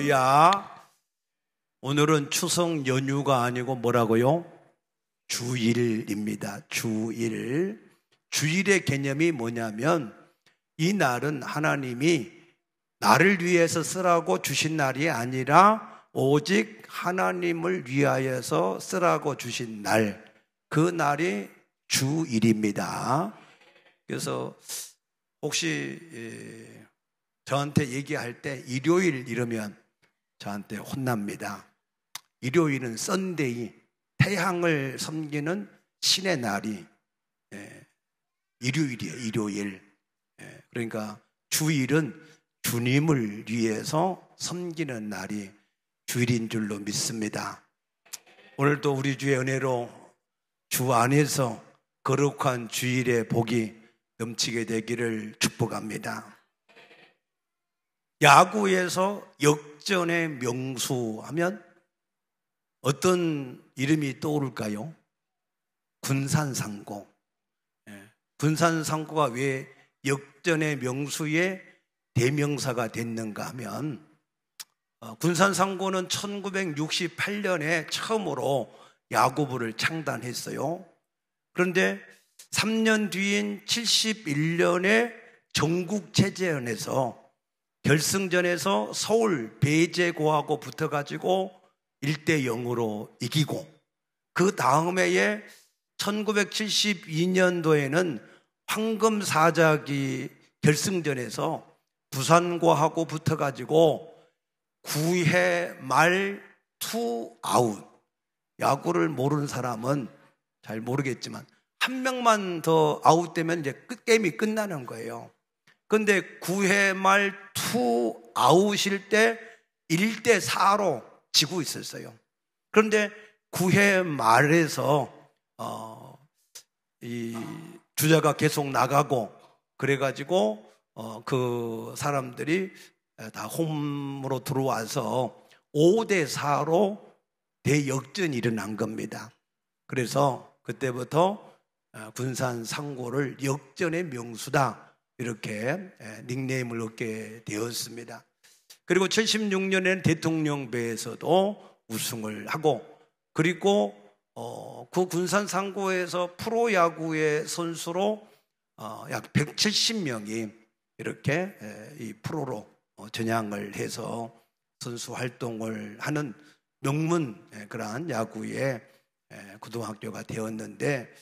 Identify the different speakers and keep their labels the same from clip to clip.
Speaker 1: 할렐루야. 오늘은 추석 연휴가 아니고 뭐라고요? 주일입니다. 주일. 주일의 개념이 뭐냐면 이 날은 하나님이 나를 위해서 쓰라고 주신 날이 아니라 오직 하나님을 위하여서 쓰라고 주신 날, 그 날이 주일입니다. 그래서 혹시 저한테 얘기할 때 일요일 이러면 저한테 혼납니다. 일요일은 썬데이, 태양을 섬기는 신의 날이 일요일이에요. 일요일. 그러니까 주일은 주님을 위해서 섬기는 날이 주일인 줄로 믿습니다. 오늘도 우리 주의 은혜로 주 안에서 거룩한 주일의 복이 넘치게 되기를 축복합니다. 야구에서 역전의 명수하면 어떤 이름이 떠오를까요? 군산상고. 군산상고가 왜 역전의 명수의 대명사가 됐는가 하면 군산상고는 1968년에 처음으로 야구부를 창단했어요. 그런데 3년 뒤인 71년에 전국체제연에서 결승전에서 서울 배제고하고 붙어가지고 1대0으로 이기고, 그 다음 해에 1972년도에는 황금사자기 결승전에서 부산고하고 붙어가지고 9회 말 2아웃. 야구를 모르는 사람은 잘 모르겠지만 한 명만 더 아웃되면 이제 게임이 끝나는 거예요. 근데 9회 말 2아웃일 때 1대4로 지고 있었어요. 그런데 9회 말에서 이 주자가 계속 나가고 그래가지고 그 사람들이 다 홈으로 들어와서 5대4로 대역전이 일어난 겁니다. 그래서 그때부터 군산상고를 역전의 명수다, 이렇게 닉네임을 얻게 되었습니다. 그리고 76년에는 대통령배에서도 우승을 하고, 그리고 그 군산상고에서 프로야구의 선수로 약 170명이 이렇게 이 프로로 전향을 해서 선수 활동을 하는 명문 그러한 야구의 고등학교가 되었는데,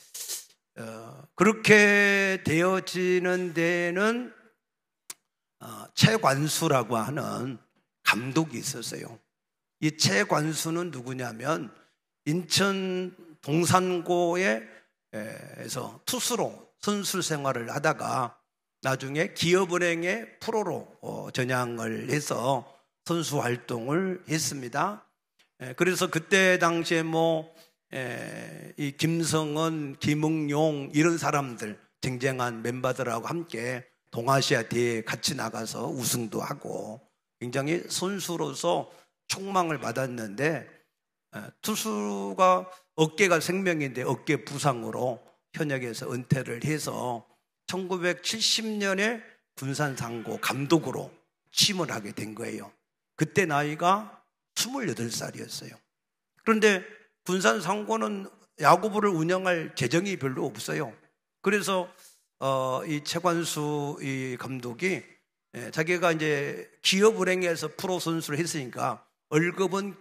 Speaker 1: 그렇게 되어지는 데는 최관수라고 하는 감독이 있었어요. 이 최관수는 누구냐면 인천 동산고에서 투수로 선수 생활을 하다가 나중에 기업은행의 프로로 전향을 해서 선수 활동을 했습니다. 그래서 그때 당시에 이 김성은, 김응용 이런 사람들, 쟁쟁한 멤버들하고 함께 동아시아 대회에 같이 나가서 우승도 하고 굉장히 선수로서 촉망을 받았는데, 투수가 어깨가 생명인데 어깨 부상으로 현역에서 은퇴를 해서 1970년에 군산상고 감독으로 취임을 하게 된 거예요. 그때 나이가 28살이었어요. 그런데 군산상고는 야구부를 운영할 재정이 별로 없어요. 그래서 이 최관수 이 감독이 자기가 이제 기업은행에서 프로 선수를 했으니까 월급은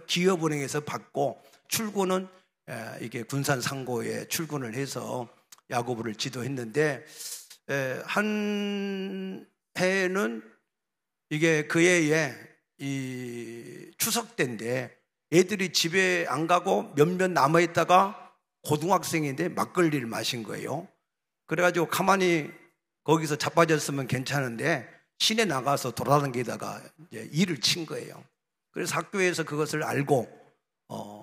Speaker 1: 기업은행에서 받고 출근은 이게 군산상고에 출근을 해서 야구부를 지도했는데, 한 해에는 이게 그 해에 이 추석 때인데 애들이 집에 안 가고 몇몇 남아있다가 고등학생인데 막걸리를 마신 거예요. 그래가지고 가만히 거기서 자빠졌으면 괜찮은데 시내 나가서 돌아다니다가 이제 일을 친 거예요. 그래서 학교에서 그것을 알고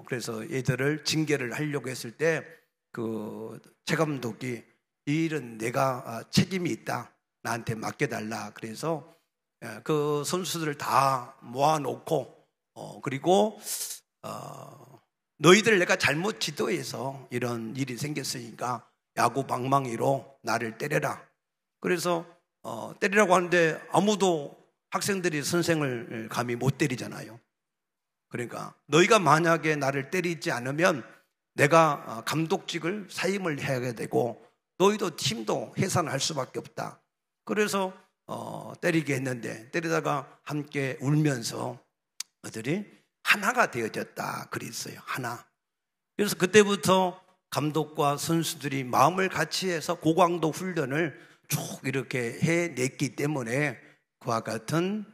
Speaker 1: 그래서 애들을 징계를 하려고 했을 때 그 최 감독이 이 일은 내가 책임이 있다, 나한테 맡겨달라. 그래서 그 선수들을 다 모아놓고 그리고 너희들 내가 잘못 지도해서 이런 일이 생겼으니까 야구 방망이로 나를 때려라. 그래서 때리라고 하는데 아무도 학생들이 선생을 감히 못 때리잖아요. 그러니까 너희가 만약에 나를 때리지 않으면 내가 감독직을 사임을 해야 되고 너희도 팀도 해산할 수밖에 없다. 그래서 때리게 했는데 때리다가 함께 울면서 그들이 하나가 되어졌다 그랬어요. 하나. 그래서 그때부터 감독과 선수들이 마음을 같이 해서 고강도 훈련을 쭉 이렇게 해냈기 때문에 그와 같은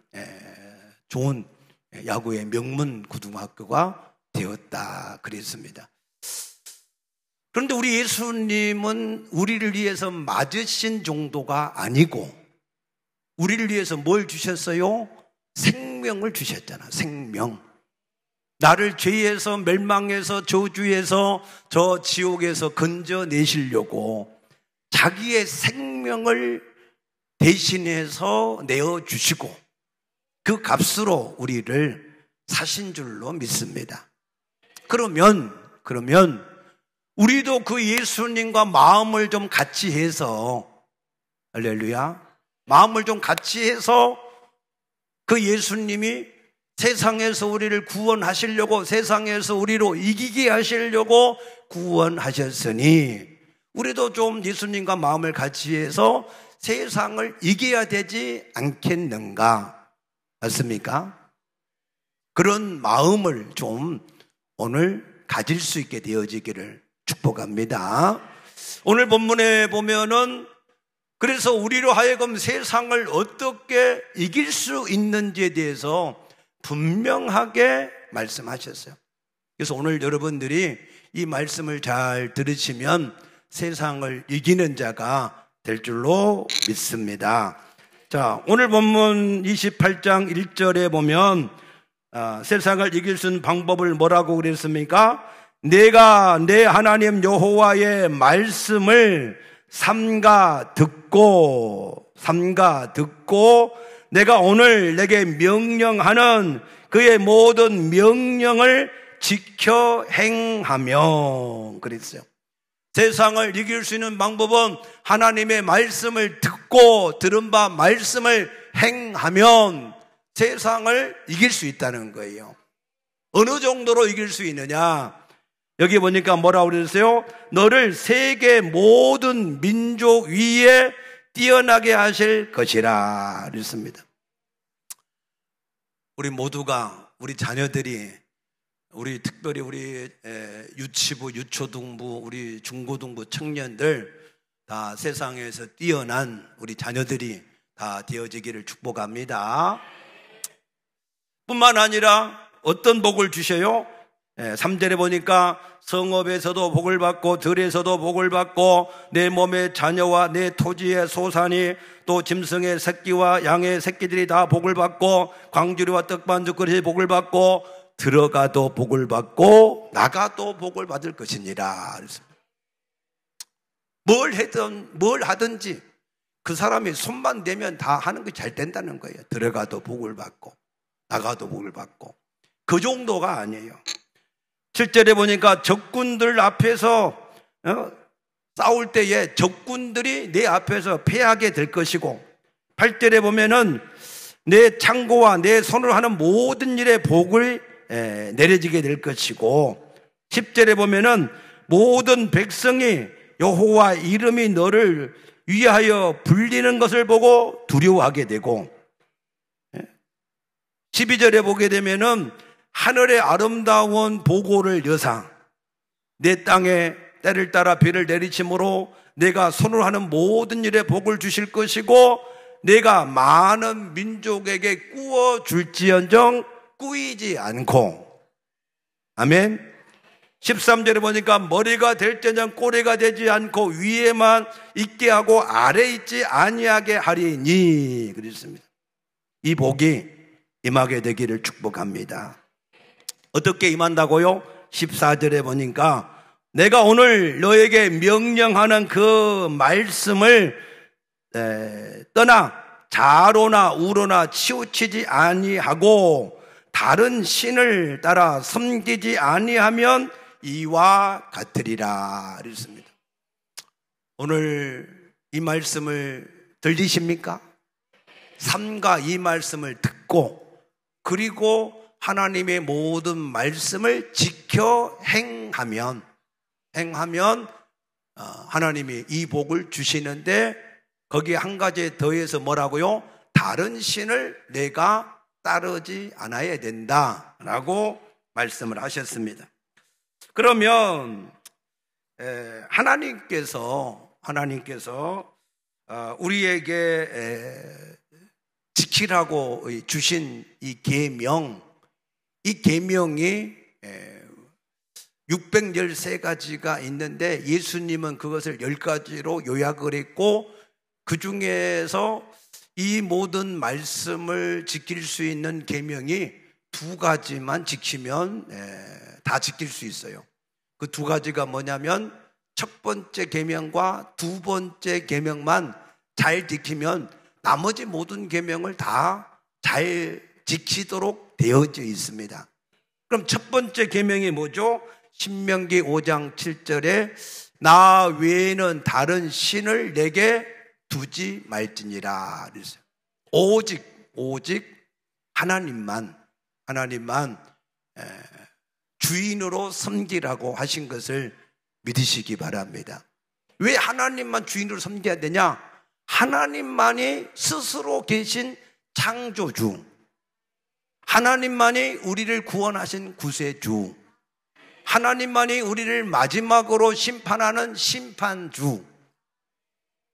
Speaker 1: 좋은 야구의 명문 고등학교가 되었다 그랬습니다. 그런데 우리 예수님은 우리를 위해서 맞으신 정도가 아니고 우리를 위해서 뭘 주셨어요? 생명을 주셨잖아. 생명. 나를 죄에서 멸망에서 저주에서 저 지옥에서 건져내시려고 자기의 생명을 대신해서 내어주시고 그 값으로 우리를 사신 줄로 믿습니다. 그러면 우리도 그 예수님과 마음을 좀 같이 해서 할렐루야 마음을 좀 같이 해서 그 예수님이 세상에서 우리를 구원하시려고 세상에서 우리로 이기게 하시려고 구원하셨으니 우리도 좀 예수님과 마음을 같이 해서 세상을 이겨야 되지 않겠는가? 맞습니까? 그런 마음을 좀 오늘 가질 수 있게 되어지기를 축복합니다. 오늘 본문에 보면은 그래서 우리로 하여금 세상을 어떻게 이길 수 있는지에 대해서 분명하게 말씀하셨어요. 그래서 오늘 여러분들이 이 말씀을 잘 들으시면 세상을 이기는 자가 될 줄로 믿습니다. 자, 오늘 본문 28장 1절에 보면 세상을 이길 수 있는 방법을 뭐라고 그랬습니까? 내가 내 하나님 여호와의 말씀을 삼가 듣고 내가 오늘 내게 명령하는 그의 모든 명령을 지켜 행하며 그랬어요. 세상을 이길 수 있는 방법은 하나님의 말씀을 듣고 들은 바 말씀을 행하면 세상을 이길 수 있다는 거예요. 어느 정도로 이길 수 있느냐? 여기 보니까 뭐라고 그랬어요? 너를 세계 모든 민족 위에 뛰어나게 하실 것이라 그랬습니다. 우리 모두가 우리 자녀들이 우리 특별히 우리 유치부, 유초등부, 우리 중고등부 청년들 다 세상에서 뛰어난 우리 자녀들이 다 되어지기를 축복합니다. 뿐만 아니라 어떤 복을 주셔요? 3절에 보니까 성읍에서도 복을 받고 들에서도 복을 받고 내 몸의 자녀와 내 토지의 소산이 또 짐승의 새끼와 양의 새끼들이 다 복을 받고 광주리와 떡반죽 그릇이 복을 받고 들어가도 복을 받고 나가도 복을 받을 것이니라. 뭘 하든지 그 사람이 손만 대면 다 하는 게 잘 된다는 거예요. 들어가도 복을 받고 나가도 복을 받고. 그 정도가 아니에요. 7절에 보니까 적군들 앞에서 싸울 때에 적군들이 내 앞에서 패하게 될 것이고 8절에 보면은 내 창고와 내 손으로 하는 모든 일에 복을 내려지게 될 것이고 10절에 보면은 모든 백성이 여호와 이름이 너를 위하여 불리는 것을 보고 두려워하게 되고 12절에 보게 되면은 하늘의 아름다운 보고를 여사 내 땅에 때를 따라 비를 내리침으로 내가 손으로 하는 모든 일에 복을 주실 것이고 내가 많은 민족에게 꾸어 줄지언정 꾸이지 않고 아멘. 13절에 보니까 머리가 될 때는 꼬리가 되지 않고 위에만 있게 하고 아래 있지 아니하게 하리니 그랬습니다. 이 복이 임하게 되기를 축복합니다. 어떻게 임한다고요? 14절에 보니까 내가 오늘 너에게 명령하는 그 말씀을 떠나 자로나 우로나 치우치지 아니하고 다른 신을 따라 섬기지 아니하면 이와 같으리라 그랬습니다. 오늘 이 말씀을 들리십니까? 삼가 이 말씀을 듣고 그리고 하나님의 모든 말씀을 지켜 행하면 하나님이 이 복을 주시는데 거기에 한 가지 더해서 뭐라고요? 다른 신을 내가 따르지 않아야 된다라고 말씀을 하셨습니다. 그러면 하나님께서 우리에게 지키라고 주신 이 계명이 613가지가 있는데 예수님은 그것을 10가지로 요약을 했고 그 중에서 이 모든 말씀을 지킬 수 있는 계명이 2가지만 지키면 다 지킬 수 있어요. 그 2가지가 뭐냐면 첫 번째 계명과 두 번째 계명만 잘 지키면 나머지 모든 계명을 다 잘 지키도록 되어져 있습니다. 그럼 첫 번째 계명이 뭐죠? 신명기 5장 7절에 나 외에는 다른 신을 내게 두지 말지니라 그랬어요. 오직 하나님만 주인으로 섬기라고 하신 것을 믿으시기 바랍니다. 왜 하나님만 주인으로 섬겨야 되냐? 하나님만이 스스로 계신 창조주, 하나님만이 우리를 구원하신 구세주, 하나님만이 우리를 마지막으로 심판하는 심판주.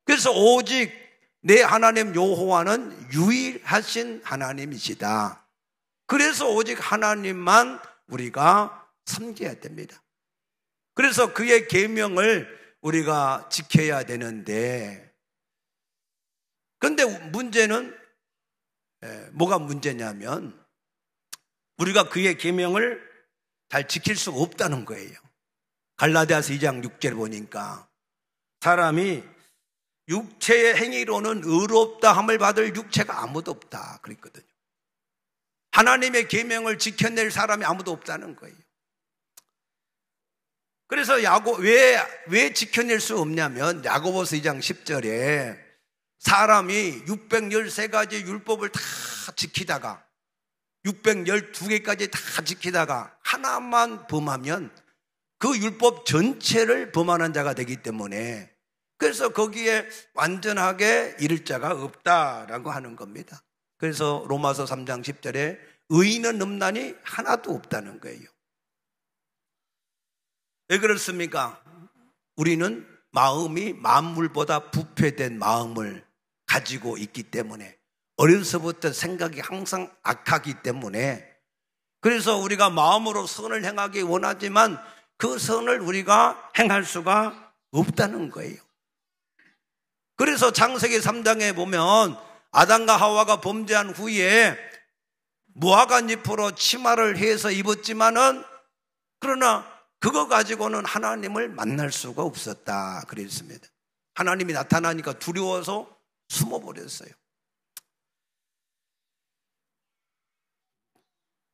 Speaker 1: 그래서 오직 내 하나님 여호와는 유일하신 하나님이시다. 그래서 오직 하나님만 우리가 섬겨야 됩니다. 그래서 그의 계명을 우리가 지켜야 되는데, 그런데 문제는 뭐가 문제냐면 우리가 그의 계명을 잘 지킬 수가 없다는 거예요. 갈라디아서 2장 6절 보니까 사람이 육체의 행위로는 의롭다 함을 받을 육체가 아무도 없다 그랬거든요. 하나님의 계명을 지켜낼 사람이 아무도 없다는 거예요. 그래서 왜 지켜낼 수 없냐면 야고보서 2장 10절에 사람이 613가지 율법을 다 지키다가 612개까지 다 지키다가 하나만 범하면 그 율법 전체를 범하는 자가 되기 때문에 그래서 거기에 완전하게 이를 자가 없다라고 하는 겁니다. 그래서 로마서 3장 10절에 의인은 없나니 하나도 없다는 거예요. 왜 그렇습니까? 우리는 마음이 만물보다 부패된 마음을 가지고 있기 때문에 어려서부터 생각이 항상 악하기 때문에 그래서 우리가 마음으로 선을 행하기 원하지만 그 선을 우리가 행할 수가 없다는 거예요. 그래서 창세기 3장에 보면 아담과 하와가 범죄한 후에 무화과잎으로 치마를 해서 입었지만은 그러나 그거 가지고는 하나님을 만날 수가 없었다 그랬습니다. 하나님이 나타나니까 두려워서 숨어버렸어요.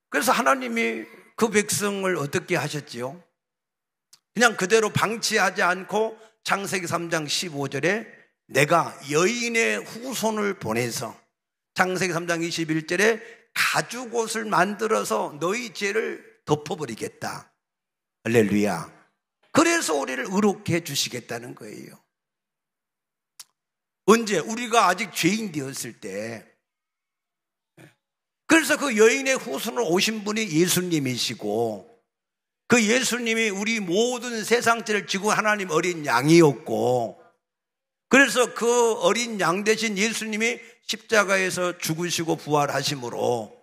Speaker 1: 그래서 하나님이 그 백성을 어떻게 하셨지요? 그냥 그대로 방치하지 않고 창세기 3장 15절에 내가 여인의 후손을 보내서 창세기 3장 21절에 가죽옷을 만들어서 너희 죄를 덮어버리겠다. 할렐루야. 그래서 우리를 의롭게 해주시겠다는 거예요. 언제? 우리가 아직 죄인 되었을 때. 그래서 그 여인의 후손으로 오신 분이 예수님이시고 그 예수님이 우리 모든 세상죄를 지고 하나님 어린 양이었고 그래서 그 어린 양 대신 예수님이 십자가에서 죽으시고 부활하심으로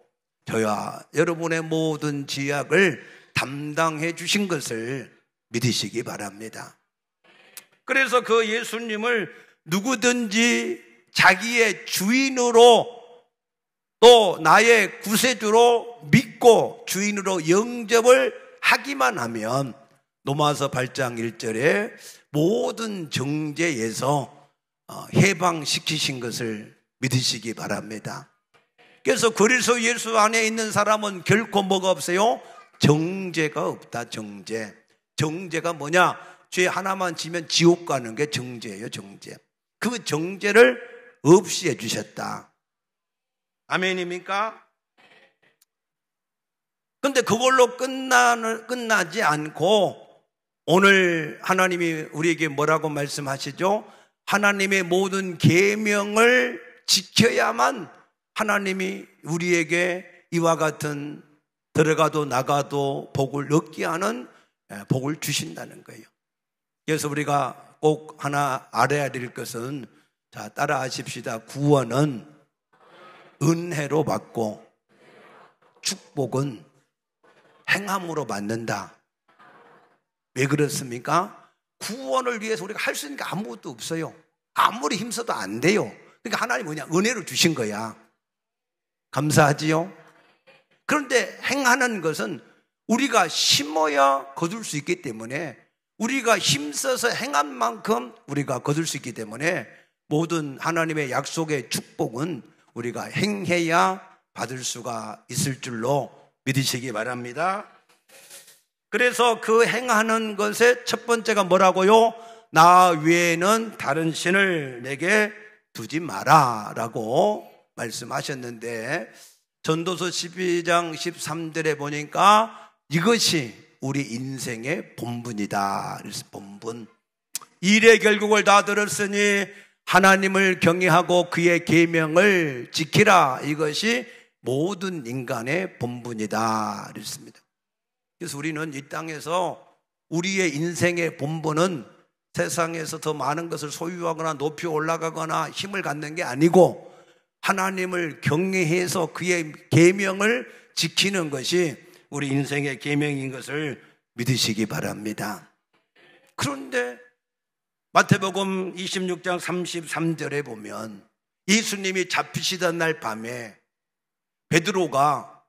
Speaker 1: 저와 여러분의 모든 죄악을 담당해 주신 것을 믿으시기 바랍니다. 그래서 그 예수님을 누구든지 자기의 주인으로 또 나의 구세주로 믿고 주인으로 영접을 하기만 하면 로마서 8장 1절에 모든 정죄에서 해방시키신 것을 믿으시기 바랍니다. 그래서 그리스도 예수 안에 있는 사람은 결코 뭐가 없어요? 정죄가 없다. 정죄가 뭐냐? 죄 하나만 지면 지옥 가는 게 정죄예요. 정죄. 그 정죄를 없이 해주셨다. 아멘입니까? 근데 그걸로 끝나지 않고 오늘 하나님이 우리에게 뭐라고 말씀하시죠? 하나님의 모든 계명을 지켜야만 하나님이 우리에게 이와 같은 들어가도 나가도 복을 얻게 하는 복을 주신다는 거예요. 그래서 우리가 꼭 하나 알아야 될 것은, 자, 따라 하십시다. 구원은 은혜로 받고 축복은 행함으로 받는다. 왜 그렇습니까? 구원을 위해서 우리가 할 수 있는 게 아무것도 없어요. 아무리 힘써도 안 돼요. 그러니까 하나님이 뭐냐? 은혜로 주신 거야. 감사하지요? 그런데 행하는 것은 우리가 심어야 거둘 수 있기 때문에, 우리가 힘써서 행한 만큼 우리가 거둘 수 있기 때문에, 모든 하나님의 약속의 축복은 우리가 행해야 받을 수가 있을 줄로 믿으시기 바랍니다. 그래서 그 행하는 것의 첫 번째가 뭐라고요? 나 외에는 다른 신을 내게 두지 마라 라고 말씀하셨는데, 전도서 12장 13절에 보니까 이것이 우리 인생의 본분이다. 그래서 본분, 일의 결국을 다 들었으니 하나님을 경외하고 그의 계명을 지키라. 이것이 모든 인간의 본분이다. 그랬습니다. 그래서 우리는 이 땅에서 우리의 인생의 본분은 세상에서 더 많은 것을 소유하거나 높이 올라가거나 힘을 갖는 게 아니고, 하나님을 경외해서 그의 계명을 지키는 것이 우리 인생의 계명인 것을 믿으시기 바랍니다. 그런데 마태복음 26장 33절에 보면 예수님이 잡히시던 날 밤에 베드로가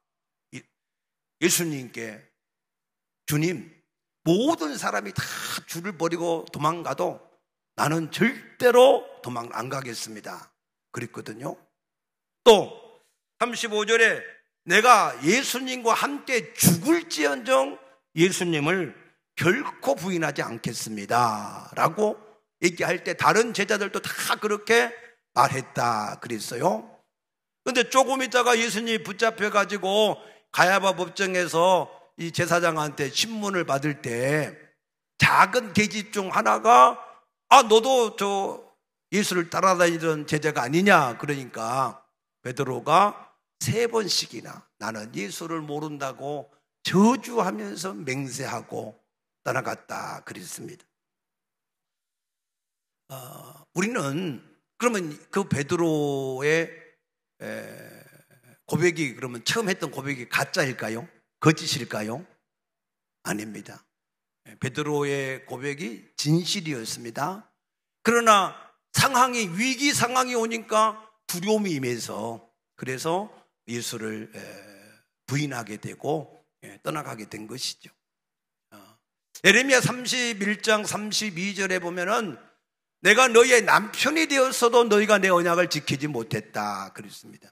Speaker 1: 예수님께, 주님, 모든 사람이 다 줄을 버리고 도망가도 나는 절대로 도망 안 가겠습니다. 그랬거든요. 또 35절에 내가 예수님과 함께 죽을지언정 예수님을 결코 부인하지 않겠습니다 라고 얘기할 때 다른 제자들도 다 그렇게 말했다 그랬어요. 그런데 조금 있다가 예수님이 붙잡혀가지고 가야바 법정에서 이 제사장한테 신문을 받을 때 작은 계집 중 하나가, 너도 저 예수를 따라다니던 제자가 아니냐. 그러니까 베드로가 3번씩이나 나는 예수를 모른다고 저주하면서 맹세하고 떠나갔다 그랬습니다. 우리는 그러면 그 베드로의 고백이, 그러면 처음 했던 고백이 가짜일까요? 거짓일까요? 아닙니다. 베드로의 고백이 진실이었습니다. 그러나 상황이, 위기 상황이 오니까 두려움이 임해서, 그래서 예수를 부인하게 되고 떠나가게 된 것이죠. 예레미야 31장 32절에 보면은 내가 너희의 남편이 되었어도 너희가 내 언약을 지키지 못했다 그랬습니다.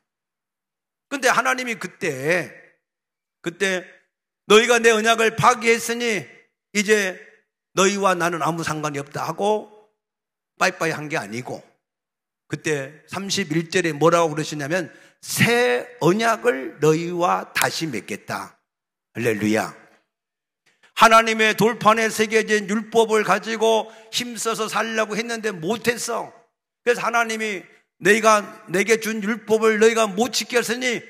Speaker 1: 근데 하나님이 그때 너희가 내 언약을 파기했으니 이제 너희와 나는 아무 상관이 없다 하고 빠이빠이 한 게 아니고, 그때 31절에 뭐라고 그러시냐면 새 언약을 너희와 다시 맺겠다. 할렐루야. 하나님의 돌판에 새겨진 율법을 가지고 힘써서 살려고 했는데 못했어. 그래서 하나님이 너희가 내게 준 율법을 너희가 못 지켰으니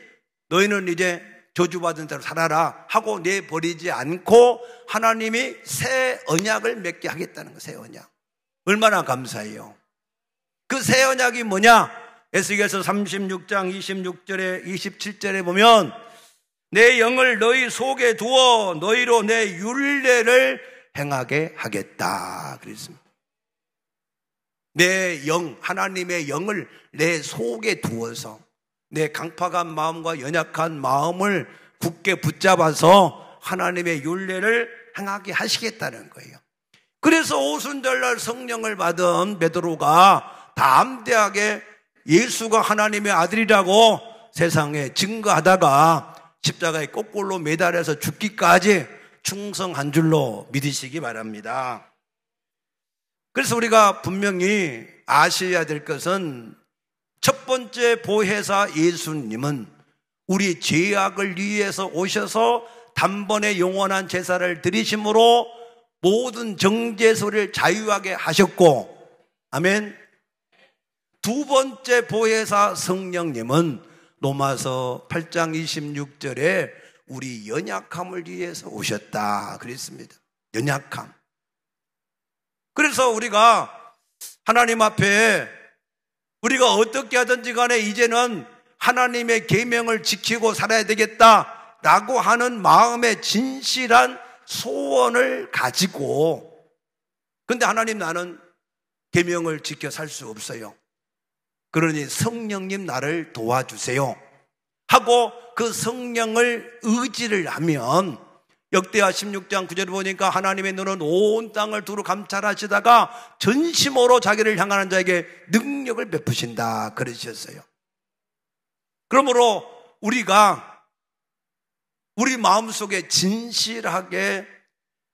Speaker 1: 너희는 이제 저주받은 대로 살아라 하고 내버리지 않고 하나님이 새 언약을 맺게 하겠다는 거예요. 새 언약. 얼마나 감사해요. 그 새 언약이 뭐냐? 에스겔서 36장 26절에 27절에 보면 내 영을 너희 속에 두어 너희로 내 율례를 행하게 하겠다 그랬습니다. 내 영, 하나님의 영을 내 속에 두어서 내 강팍한 마음과 연약한 마음을 굳게 붙잡아서 하나님의 율례를 행하게 하시겠다는 거예요. 그래서 오순절날 성령을 받은 베드로가 담대하게 예수가 하나님의 아들이라고 세상에 증거하다가 십자가에 거꾸로 매달려서 죽기까지 충성한 줄로 믿으시기 바랍니다. 그래서 우리가 분명히 아셔야 될 것은 첫 번째 보혜사 예수님은 우리 죄악을 위해서 오셔서 단번에 영원한 제사를 드리심으로 모든 정죄소를 자유하게 하셨고, 아멘. 두 번째 보혜사 성령님은 로마서 8장 26절에 우리 연약함을 위해서 오셨다 그랬습니다. 연약함. 그래서 우리가 하나님 앞에 우리가 어떻게 하든지 간에 이제는 하나님의 계명을 지키고 살아야 되겠다라고 하는 마음의 진실한 소원을 가지고, 근데 하나님 나는 계명을 지켜 살 수 없어요. 그러니 성령님 나를 도와주세요 하고 그 성령을 의지를 하면, 역대하 16장 9절을 보니까 하나님의 눈은 온 땅을 두루 감찰하시다가 전심으로 자기를 향하는 자에게 능력을 베푸신다 그러셨어요. 그러므로 우리가 우리 마음속에 진실하게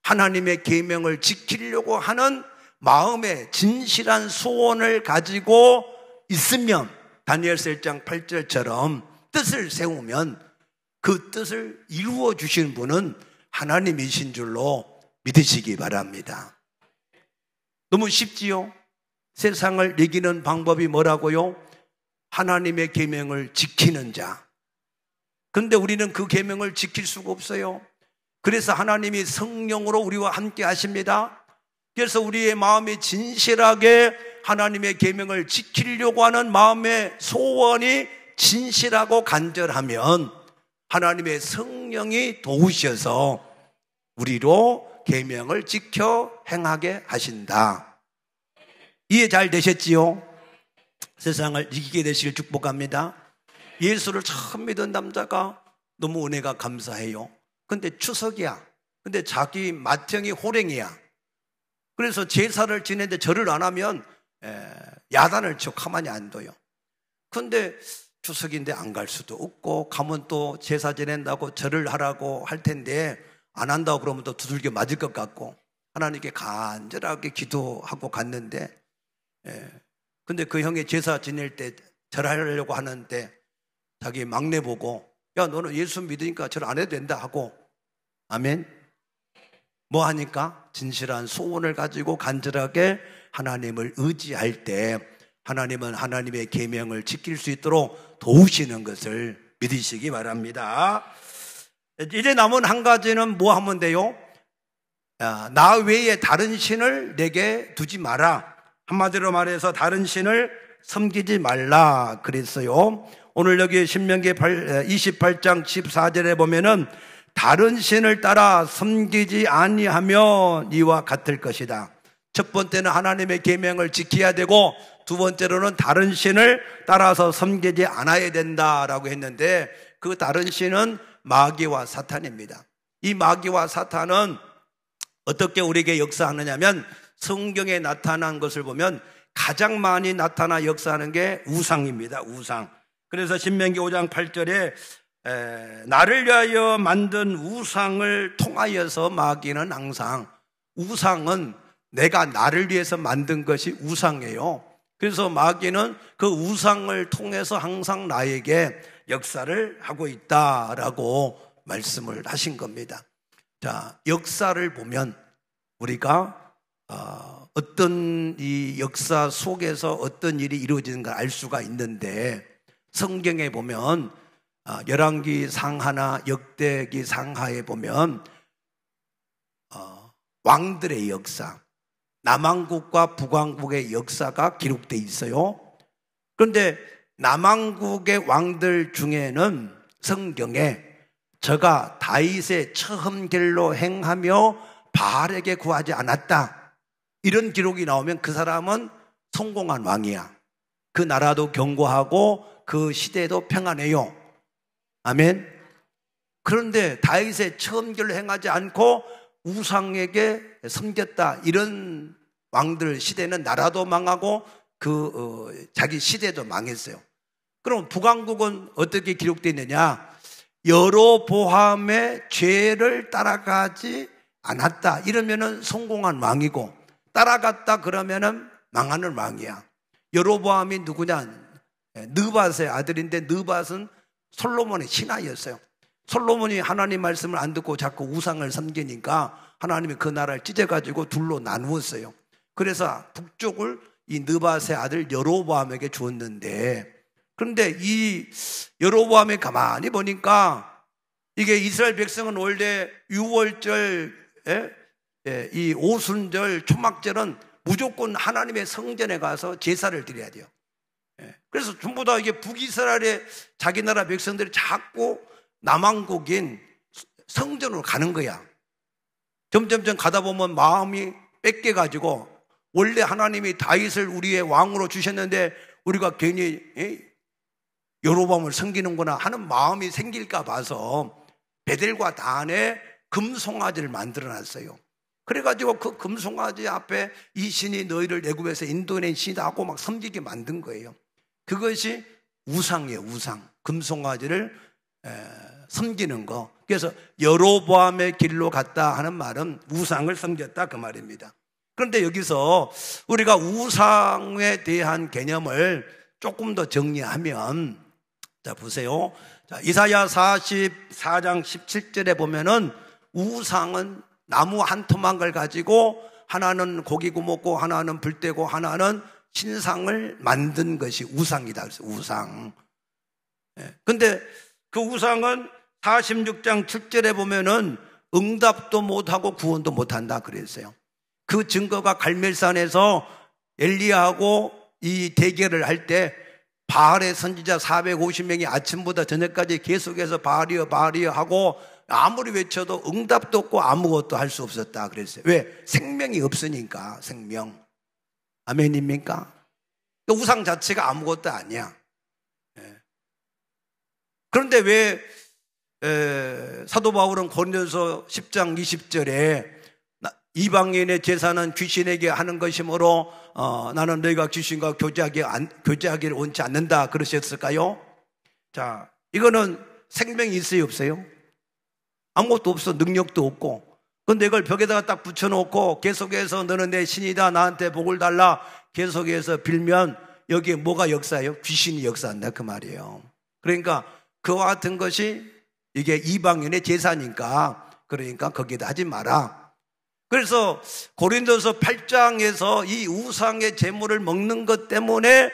Speaker 1: 하나님의 계명을 지키려고 하는 마음의 진실한 소원을 가지고 있으면, 다니엘서 1장 8절처럼 뜻을 세우면 그 뜻을 이루어 주시는 분은 하나님이신 줄로 믿으시기 바랍니다. 너무 쉽지요? 세상을 이기는 방법이 뭐라고요? 하나님의 계명을 지키는 자. 그런데 우리는 그 계명을 지킬 수가 없어요. 그래서 하나님이 성령으로 우리와 함께 하십니다. 그래서 우리의 마음이 진실하게 하나님의 계명을 지키려고 하는 마음의 소원이 진실하고 간절하면 하나님의 성령이 도우셔서 우리로 계명을 지켜 행하게 하신다. 이해 잘 되셨지요? 세상을 이기게 되시길 축복합니다. 예수를 처음 믿은 남자가 너무 은혜가 감사해요. 근데 추석이야. 근데 자기 맏형이 호랭이야. 그래서 제사를 지내는데 절을 안 하면 야단을 치고 가만히 안 둬요. 근데 추석인데 안 갈 수도 없고, 가면 또 제사 지낸다고 절을 하라고 할 텐데 안 한다고 그러면 또 두들겨 맞을 것 같고, 하나님께 간절하게 기도하고 갔는데, 근데 그 형이 제사 지낼 때 절하려고 하는데 자기 막내 보고, 야 너는 예수 믿으니까 절 안 해도 된다 하고, 아멘. 뭐 하니까 진실한 소원을 가지고 간절하게 하나님을 의지할 때 하나님은 하나님의 계명을 지킬 수 있도록 도우시는 것을 믿으시기 바랍니다. 이제 남은 한 가지는 뭐 하면 돼요? 나 외에 다른 신을 내게 두지 마라. 한마디로 말해서 다른 신을 섬기지 말라 그랬어요. 오늘 여기 신명기 28장 14절에 보면은 다른 신을 따라 섬기지 아니하면 이와 같을 것이다. 첫 번째는 하나님의 계명을 지켜야 되고, 두 번째로는 다른 신을 따라서 섬기지 않아야 된다라고 했는데, 그 다른 신은 마귀와 사탄입니다. 이 마귀와 사탄은 어떻게 우리에게 역사하느냐면, 성경에 나타난 것을 보면 가장 많이 나타나 역사하는 게 우상입니다. 우상. 그래서 신명기 5장 8절에 나를 위하여 만든 우상을 통하여서 마귀는 항상, 우상은 내가 나를 위해서 만든 것이 우상이에요. 그래서 마귀는 그 우상을 통해서 항상 나에게 역사를 하고 있다라고 말씀을 하신 겁니다. 자, 역사를 보면 우리가 어떤 이 역사 속에서 어떤 일이 이루어지는가 알 수가 있는데, 성경에 보면 열왕기 상하나 역대기 상하에 보면 왕들의 역사, 남왕국과 북왕국의 역사가 기록되어 있어요. 그런데 남왕국의 왕들 중에는 성경에 저가 다윗의 처음 길로 행하며 바알에게 구하지 않았다, 이런 기록이 나오면 그 사람은 성공한 왕이야. 그 나라도 견고하고 그 시대도 평안해요. 아멘. 그런데 다윗의 처음 길로 행하지 않고 우상에게 섬겼다, 이런 왕들 시대는 나라도 망하고 자기 시대도 망했어요. 그럼 북왕국은 어떻게 기록되어 있느냐? 여로보암의 죄를 따라가지 않았다 이러면은 성공한 왕이고, 따라갔다 그러면은 망하는 왕이야. 여로보암이 누구냐? 느밧의 아들인데 느밧은 솔로몬의 신하였어요. 솔로몬이 하나님 말씀을 안 듣고 자꾸 우상을 섬기니까 하나님이 그 나라를 찢어가지고 둘로 나누었어요. 그래서 북쪽을 이 느밧의 아들 여로보암에게 주었는데, 그런데 이 여로보암이 가만히 보니까 이게 이스라엘 백성은 원래 유월절, 이 오순절, 초막절은 무조건 하나님의 성전에 가서 제사를 드려야 돼요. 그래서 전부 다 이게 북이스라엘의 자기 나라 백성들이 자꾸 남왕국인 성전으로 가는 거야. 점점점 가다 보면 마음이 뺏겨가지고, 원래 하나님이 다윗을 우리의 왕으로 주셨는데 우리가 괜히 여로보암을 섬기는구나 하는 마음이 생길까 봐서 베델과 단에 금송아지를 만들어놨어요. 그래가지고 그 금송아지 앞에 이 신이 너희를 애굽에서 인도해낸 신이다 하고 막 섬기게 만든 거예요. 그것이 우상이에요. 우상. 금송아지를 섬기는 거. 그래서 여로보암의 길로 갔다 하는 말은 우상을 섬겼다 그 말입니다. 그런데 여기서 우리가 우상에 대한 개념을 조금 더 정리하면, 자 보세요. 자, 이사야 44장 17절에 보면은 우상은 나무 한 토막을 가지고 하나는 고기 구먹고 하나는 불 떼고 하나는 신상을 만든 것이 우상이다. 그래서 우상. 근데 그 우상은 46장 7절에 보면은 응답도 못하고 구원도 못한다 그랬어요. 그 증거가 갈멜산에서 엘리야하고 이 대결을 할 때 바알의 선지자 450명이 아침부터 저녁까지 계속해서 바알이여 바알이여 하고 아무리 외쳐도 응답도 없고 아무것도 할 수 없었다 그랬어요. 왜? 생명이 없으니까. 생명. 아멘입니까? 우상 자체가 아무것도 아니야. 그런데 왜 사도 바울은 고린도서 10장 20절에 이방인의 제사는 귀신에게 하는 것이므로 나는 너희가 귀신과 교제하기를 원치 않는다 그러셨을까요? 자, 이거는 생명이 있어요 없어요? 아무것도 없어. 능력도 없고. 근데 이걸 벽에다가 딱 붙여놓고 계속해서 너는 내 신이다 나한테 복을 달라 계속해서 빌면 여기에 뭐가 역사해요? 귀신이 역사한다 그 말이에요. 그러니까 그와 같은 것이 이게 이방인의 제사니까, 그러니까 거기다 하지 마라. 그래서 고린도서 8장에서 이 우상의 제물을 먹는 것 때문에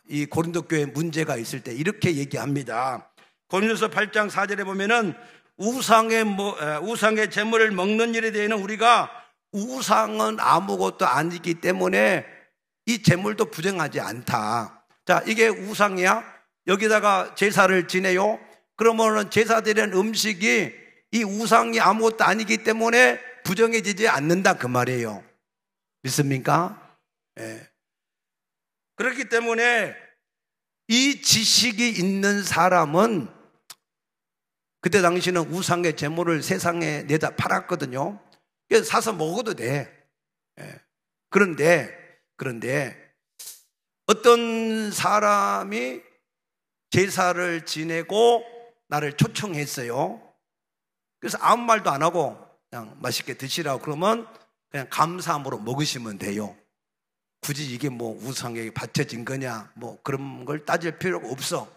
Speaker 1: 이 고린도 교회에 문제가 있을 때 이렇게 얘기합니다. 고린도서 8장 4절에 보면은 우상의 제물을 먹는 일에 대해서는 우리가 우상은 아무것도 아니기 때문에 이 제물도 부정하지 않다. 자, 이게 우상이야? 여기다가 제사를 지내요? 그러면은 제사 드리는 음식이 이 우상이 아무것도 아니기 때문에 부정해지지 않는다 그 말이에요. 믿습니까? 예. 그렇기 때문에 이 지식이 있는 사람은, 그때 당시는 우상의 제물을 세상에 내다 팔았거든요. 그래서 사서 먹어도 돼. 예. 그런데 어떤 사람이 제사를 지내고 나를 초청했어요. 그래서 아무 말도 안 하고 그냥 맛있게 드시라고 그러면 그냥 감사함으로 먹으시면 돼요. 굳이 이게 뭐 우상에게 바쳐진 거냐 뭐 그런 걸 따질 필요가 없어.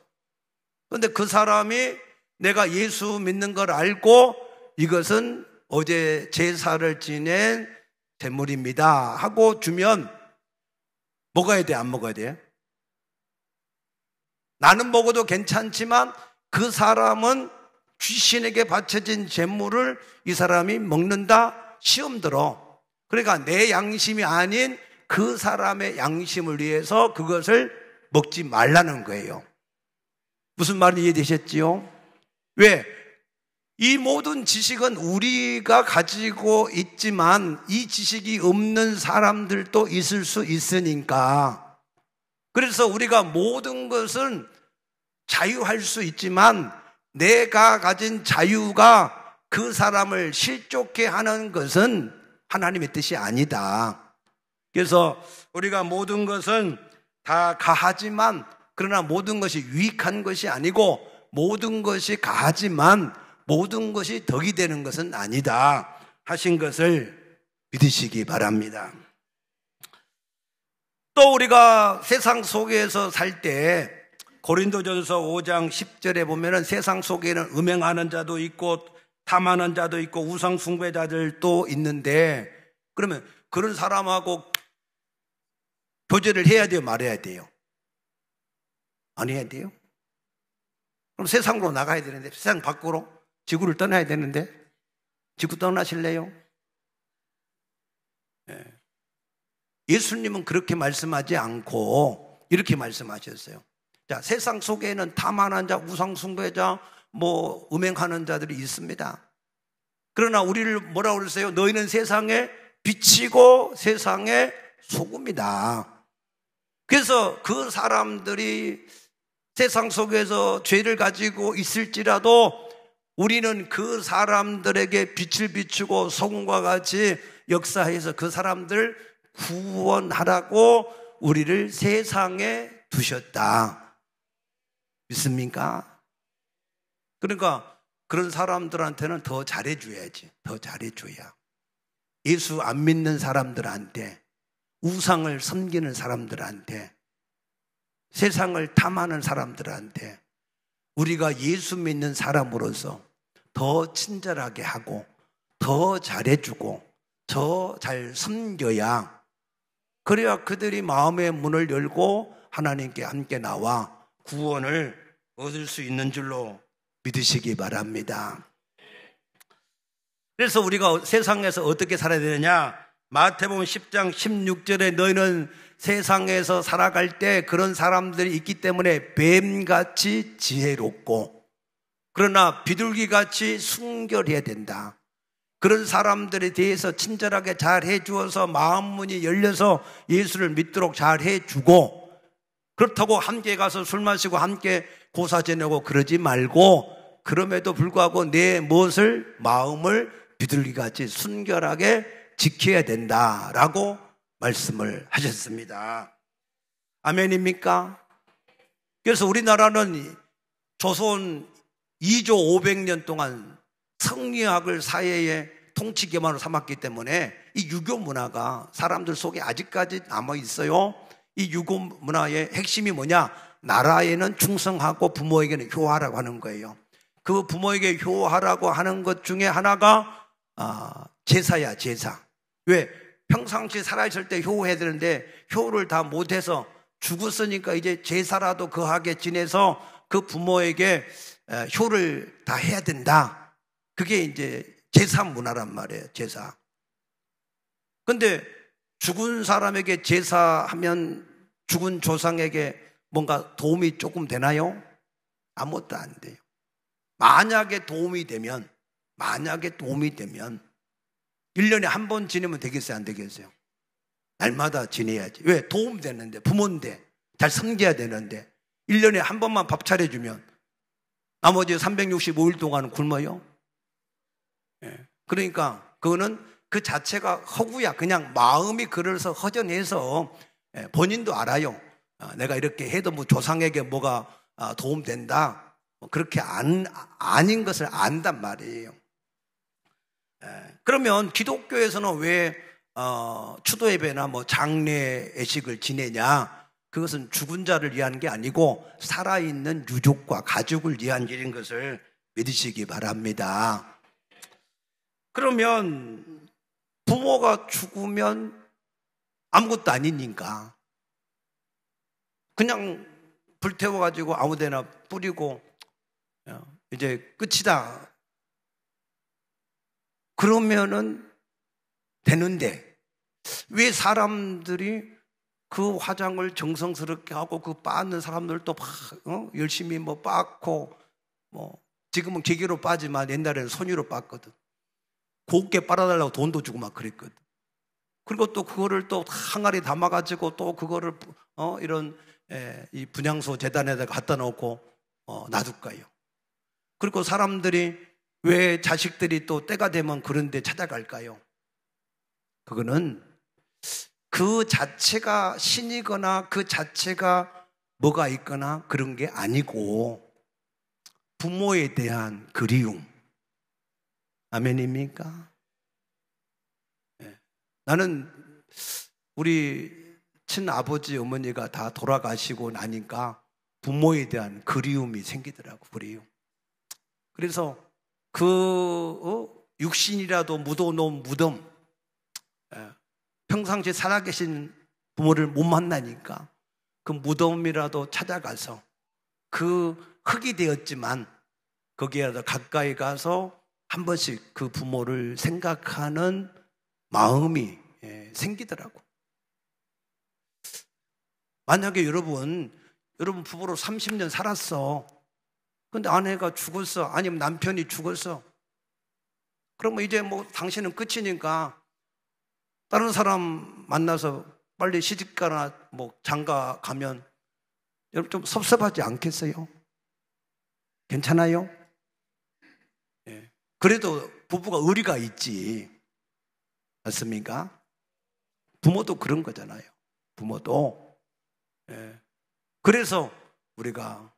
Speaker 1: 그런데 그 사람이 내가 예수 믿는 걸 알고 이것은 어제 제사를 지낸 제물입니다 하고 주면 먹어야 돼 안 먹어야 돼? 나는 먹어도 괜찮지만 그 사람은 귀신에게 바쳐진 제물을 이 사람이 먹는다 시험 들어. 그러니까 내 양심이 아닌 그 사람의 양심을 위해서 그것을 먹지 말라는 거예요. 무슨 말인지 이해되셨지요? 왜? 이 모든 지식은 우리가 가지고 있지만 이 지식이 없는 사람들도 있을 수 있으니까. 그래서 우리가 모든 것은 자유할 수 있지만 내가 가진 자유가 그 사람을 실족해 하는 것은 하나님의 뜻이 아니다. 그래서 우리가 모든 것은 다 가하지만, 그러나 모든 것이 유익한 것이 아니고 모든 것이 가하지만 모든 것이 덕이 되는 것은 아니다 하신 것을 믿으시기 바랍니다. 또 우리가 세상 속에서 살 때 고린도전서 5장 10절에 보면은 세상 속에는 음행하는 자도 있고 탐하는 자도 있고 우상 숭배자들도 있는데, 그러면 그런 사람하고 교제를 해야 돼요, 말해야 돼요? 안 해야 돼요? 그럼 세상으로 나가야 되는데, 세상 밖으로 지구를 떠나야 되는데, 지구 떠나실래요? 예수님은 그렇게 말씀하지 않고 이렇게 말씀하셨어요. 자, 세상 속에는 탐하는 자, 우상 숭배자, 음행하는 자들이 있습니다. 그러나 우리를 뭐라고 그랬어요? 너희는 세상의 빛이고 세상의 소금이다. 그래서 그 사람들이 세상 속에서 죄를 가지고 있을지라도 우리는 그 사람들에게 빛을 비추고 소금과 같이 역사해서 그 사람들 구원하라고 우리를 세상에 두셨다. 믿습니까? 그러니까 그런 사람들한테는 더 잘해줘야지. 더 잘해줘야. 예수 안 믿는 사람들한테, 우상을 섬기는 사람들한테, 세상을 탐하는 사람들한테 우리가 예수 믿는 사람으로서 더 친절하게 하고 더 잘해주고 더 잘 섬겨야, 그래야 그들이 마음의 문을 열고 하나님께 함께 나와 구원을 얻을 수 있는 줄로 믿으시기 바랍니다. 그래서 우리가 세상에서 어떻게 살아야 되느냐? 마태복음 10장 16절에 너희는 세상에서 살아갈 때 그런 사람들이 있기 때문에 뱀같이 지혜롭고 그러나 비둘기같이 순결해야 된다. 그런 사람들에 대해서 친절하게 잘 해주어서 마음 문이 열려서 예수를 믿도록 잘 해주고, 그렇다고 함께 가서 술 마시고 함께 고사 지내고 그러지 말고, 그럼에도 불구하고 내 무엇을, 마음을 비둘기같이 순결하게 지켜야 된다라고 말씀을 하셨습니다. 아멘입니까? 그래서 우리나라는 조선 2조 500년 동안 성리학을 사회의 통치 기반으로 삼았기 때문에 이 유교 문화가 사람들 속에 아직까지 남아 있어요. 이 유교 문화의 핵심이 뭐냐? 나라에는 충성하고 부모에게는 효하라고 하는 거예요. 그 부모에게 효하라고 하는 것 중에 하나가 제사야, 제사. 왜? 평상시 살아있을 때 효해야 되는데 효를 다 못해서 죽었으니까 이제 제사라도 거하게 지내서 그 부모에게 효를 다 해야 된다. 그게 이제 제사 문화란 말이에요, 제사. 근데 죽은 사람에게 제사하면 죽은 조상에게 뭔가 도움이 조금 되나요? 아무것도 안 돼요. 만약에 도움이 되면 1년에 한 번 지내면 되겠어요, 안 되겠어요? 날마다 지내야지. 왜? 도움 되는데, 부모인데, 잘 섬겨야 되는데 1년에 한 번만 밥 차려주면 나머지 365일 동안은 굶어요? 그러니까 그거는 그 자체가 허구야. 그냥 마음이 그래서 허전해서 본인도 알아요. 내가 이렇게 해도 조상에게 뭐가 도움된다. 그렇게 아닌 것을 안단 말이에요. 그러면 기독교에서는 왜 추도 예배나 장례 예식을 지내냐? 그것은 죽은 자를 위한 게 아니고 살아있는 유족과 가족을 위한 일인 것을 믿으시기 바랍니다. 그러면 부모가 죽으면 아무것도 아니니까 그냥 불태워가지고 아무데나 뿌리고 이제 끝이다. 그러면은 되는데 왜 사람들이 그 화장을 정성스럽게 하고 그 빻는 사람들도 막 열심히 빻고 지금은 기계로 빻지만 옛날에는 손으로 빻거든. 곱게 빨아달라고 돈도 주고 막 그랬거든. 그리고 또 그거를 또 항아리 담아가지고 또 그거를 이런 이 분향소 재단에다 갖다 놓고 놔둘까요? 그리고 사람들이 왜 자식들이 또 때가 되면 그런 데 찾아갈까요? 그거는 그 자체가 신이거나 그 자체가 뭐가 있거나 그런 게 아니고 부모에 대한 그리움. 아멘입니까? 나는 우리 친아버지 어머니가 다 돌아가시고 나니까 부모에 대한 그리움이 생기더라고. 그리움. 그래서 육신이라도 묻어놓은 무덤, 평상시에 살아계신 부모를 못 만나니까 그 무덤이라도 찾아가서 그 흙이 되었지만 거기에라도 가까이 가서 한 번씩 그 부모를 생각하는 마음이 생기더라고. 만약에 여러분 부부로 30년 살았어. 근데 아내가 죽었어. 아니면 남편이 죽었어. 그러면 이제 뭐 당신은 끝이니까 다른 사람 만나서 빨리 시집가나 뭐 장가 가면 여러분 좀 섭섭하지 않겠어요? 괜찮아요? 예. 그래도 부부가 의리가 있지. 맞습니까? 부모도 그런 거잖아요. 부모도. 예. 그래서 우리가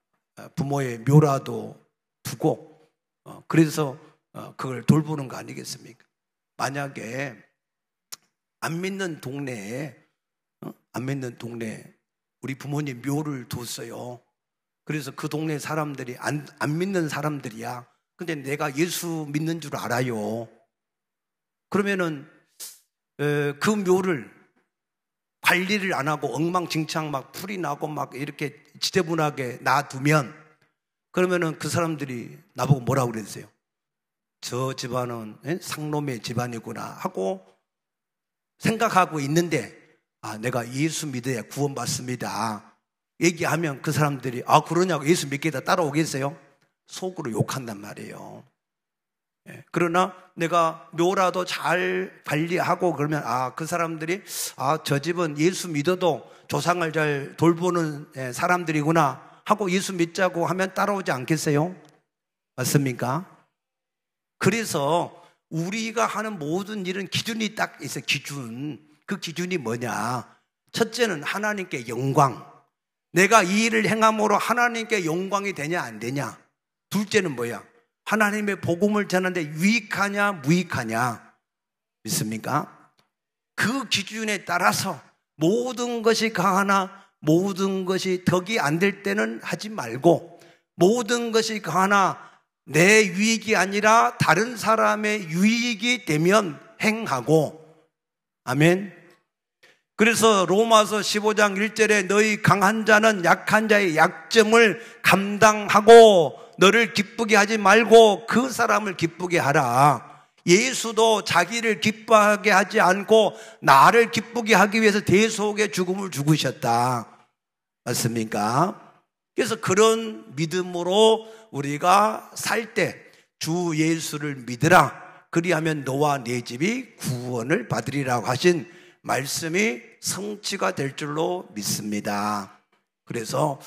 Speaker 1: 부모의 묘라도 두고 그래서 그걸 돌보는 거 아니겠습니까? 만약에 안 믿는 동네에 우리 부모님 묘를 뒀어요. 그래서 그 동네 사람들이 안 믿는 사람들이야. 근데 내가 예수 믿는 줄 알아요. 그러면은 그 묘를 관리를 안 하고 엉망진창 막 풀이 나고 막 이렇게 지저분하게 놔두면 그러면은 그 사람들이 나보고 뭐라고 그랬어요? 저 집안은 상놈의 집안이구나 하고 생각하고 있는데 내가 예수 믿어야 구원받습니다 얘기하면 그 사람들이 그러냐고 예수 믿겠다 따라오겠어요? 속으로 욕한단 말이에요. 그러나 내가 묘라도 잘 관리하고 그러면 그 사람들이 저 집은 예수 믿어도 조상을 잘 돌보는 사람들이구나 하고 예수 믿자고 하면 따라오지 않겠어요? 맞습니까? 그래서 우리가 하는 모든 일은 기준이 딱 있어요. 기준. 그 기준이 뭐냐? 첫째는 하나님께 영광. 내가 이 일을 행함으로 하나님께 영광이 되냐 안 되냐? 둘째는 뭐야? 하나님의 복음을 전하는데 유익하냐 무익하냐? 믿습니까? 그 기준에 따라서 모든 것이 가하나 모든 것이 덕이 안 될 때는 하지 말고 모든 것이 가하나 내 유익이 아니라 다른 사람의 유익이 되면 행하고. 아멘. 그래서 로마서 15장 1절에 너희 강한 자는 약한 자의 약점을 감당하고 너를 기쁘게 하지 말고 그 사람을 기쁘게 하라. 예수도 자기를 기뻐하게 하지 않고 나를 기쁘게 하기 위해서 대속의 죽음을 죽으셨다. 맞습니까? 그래서 그런 믿음으로 우리가 살 때 주 예수를 믿으라. 그리하면 너와 네 집이 구원을 받으리라고 하신 말씀이 성취가 될 줄로 믿습니다. 그래서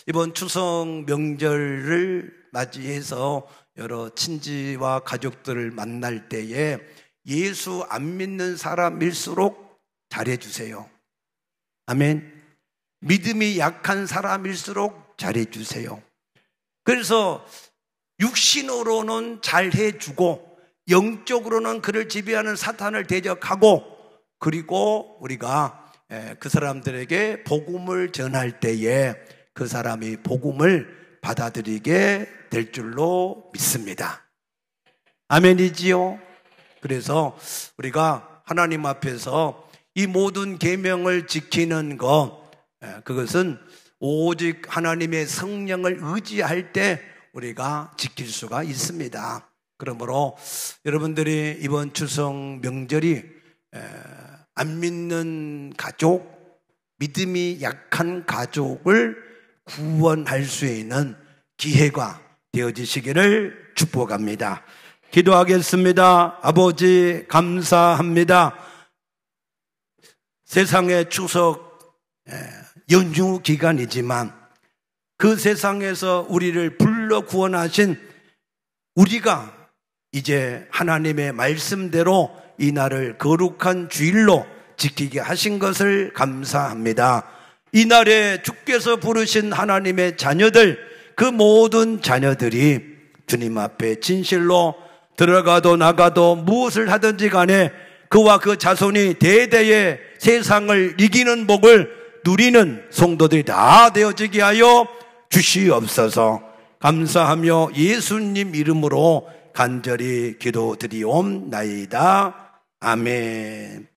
Speaker 1: 이번 추석 명절을 맞이해서 여러 친지와 가족들을 만날 때에 예수 안 믿는 사람일수록 잘해주세요. 아멘. 믿음이 약한 사람일수록 잘해주세요. 그래서 육신으로는 잘해주고 영적으로는 그를 지배하는 사탄을 대적하고 그리고 우리가 그 사람들에게 복음을 전할 때에 그 사람이 복음을 받아들이게 될 줄로 믿습니다. 아멘이지요? 그래서 우리가 하나님 앞에서 이 모든 계명을 지키는 것, 그것은 오직 하나님의 성령을 의지할 때 우리가 지킬 수가 있습니다. 그러므로 여러분들이 이번 추석 명절이 안 믿는 가족, 믿음이 약한 가족을 구원할 수 있는 기회가 되어지시기를 축복합니다. 기도하겠습니다. 아버지 감사합니다. 세상의 추석 연휴 기간이지만 그 세상에서 우리를 불러 구원하신 우리가 이제 하나님의 말씀대로 이 날을 거룩한 주일로 지키게 하신 것을 감사합니다. 이 날에 주께서 부르신 하나님의 자녀들, 그 모든 자녀들이 주님 앞에 진실로 들어가도 나가도 무엇을 하든지 간에 그와 그 자손이 대대에 세상을 이기는 복을 누리는 성도들이 다 되어지게 하여 주시옵소서. 감사하며 예수님 이름으로 간절히 기도드리옵나이다. 아멘.